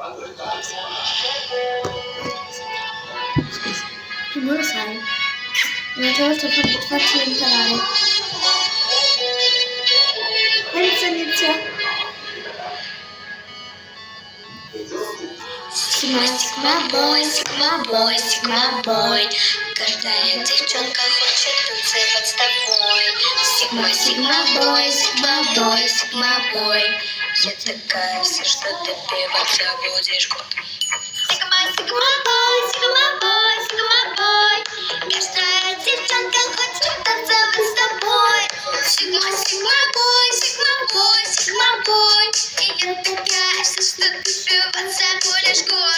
Sai. Un'altra volta faccio imparare. Inizia. Sigma boy, sigma boy, sigma boy. Каждая девчонка хочет танцевать с тобой. Sigma boy, sigma boy, sigma boy. Я такая вся, что ты певать забудешь год. Sigma boy, sigma boy, sigma boy. Каждая девчонка хочет танцевать с тобой. Sigma boy, sigma boy, sigma boy. И я такая вся, что ты певать забудешь год.